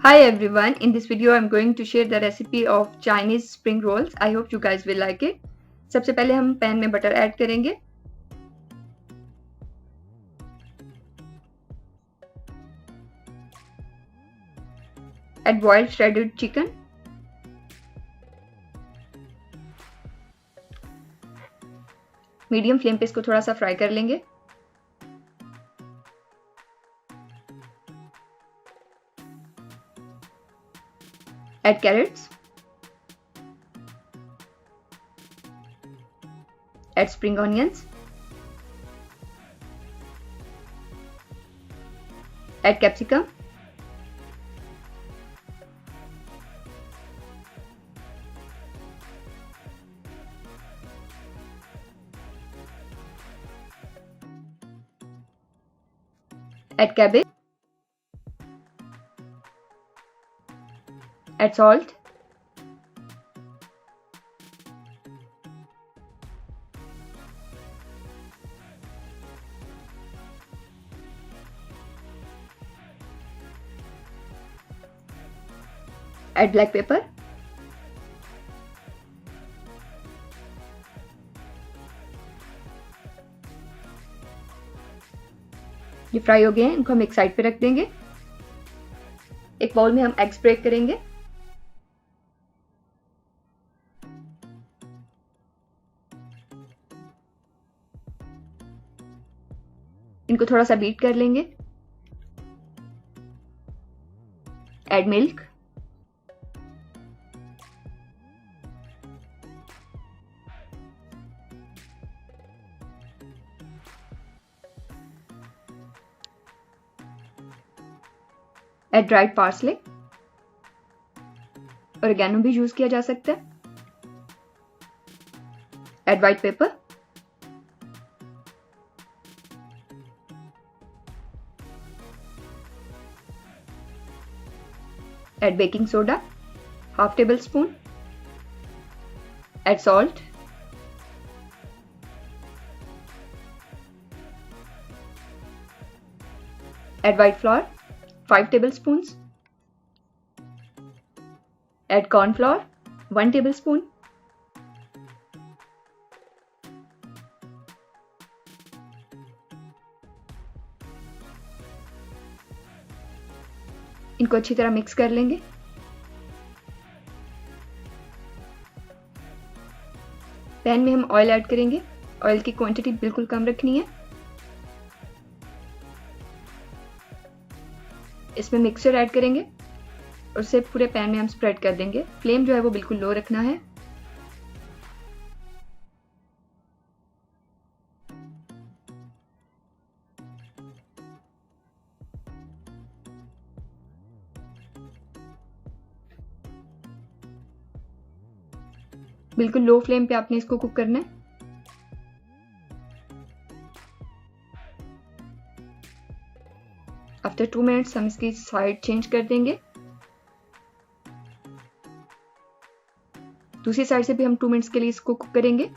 Hi everyone, in this video I'm going to share the recipe of Chinese spring rolls. I hope you guys will like it. सबसे पहले हम pan में butter add करेंगे. Add boiled shredded chicken. Medium flame पे इसको थोड़ा सा fry कर लेंगे. Add carrots. Add spring onions. Add capsicum. Add cabbage. Add salt. Add black pepper. ये फ्राई हो गए हैं, इनको हम एक साइड पे रख देंगे. एक बाउल में हम एग्स ब्रेक करेंगे. इनको थोड़ा सा बीट कर लेंगे. Add milk. Add dried parsley. Oregano भी यूज किया जा सकता है. Add white paper. Add baking soda, half tablespoon. Add salt. Add white flour, 5 tablespoons. Add corn flour, 1 tablespoon. इनको अच्छी तरह मिक्स कर लेंगे. पैन में हम ऑयल ऐड करेंगे. ऑयल की क्वांटिटी बिल्कुल कम रखनी है. इसमें मिक्सचर ऐड करेंगे और उसे पूरे पैन में हम स्प्रेड कर देंगे. फ्लेम जो है वो बिल्कुल लो रखना है. बिल्कुल लो फ्लेम पे आपने इसको कुक करना है. आफ्टर 2 मिनट्स हम इसकी साइड चेंज कर देंगे. दूसरी साइड से भी हम 2 मिनट्स के लिए इसको कुक करेंगे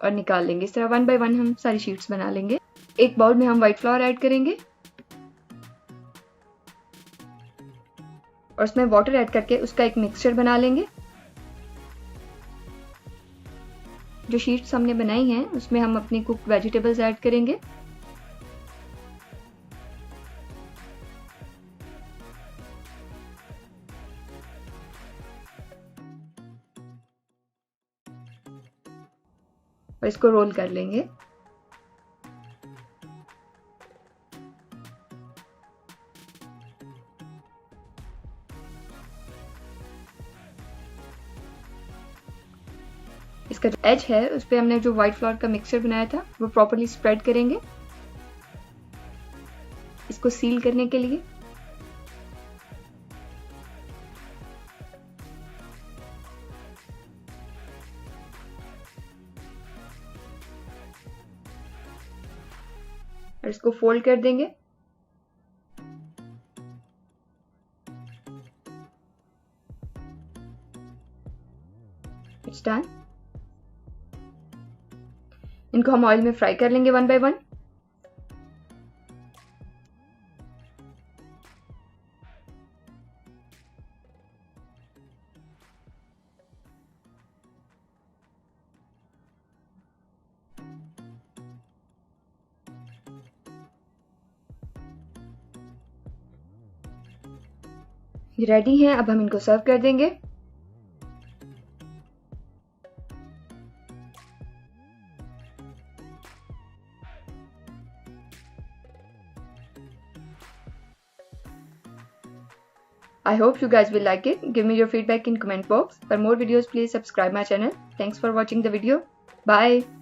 और निकाल लेंगे. इस तरह 1 बाय 1 हम सारी शीट्स बना लेंगे. एक बाउल में हम व्हाइट फ्लावर ऐड करेंगे और उसमें वाटर ऐड करके उसका एक मिक्सचर बना लेंगे. जो शीट्स हमने बनाई हैं उसमें हम अपनी कुक्ड वेजिटेबल्स ऐड करेंगे. और इसको रोल कर लेंगे. इसका जो एज है उस पे हमने जो व्हाइट फ्लोर का मिक्सचर बनाया था वो प्रॉपर्ली स्प्रेड करेंगे इसको सील करने के लिए. और इसको फोल्ड कर देंगे. It's done. इनको हम ऑयल में फ्राई कर लेंगे 1 बाय 1. ये रेडी हैं, अब हम इनको सर्व कर देंगे। I hope you guys will like it. Give me your feedback in comment box. For more videos, please subscribe my channel. Thanks for watching the video. Bye.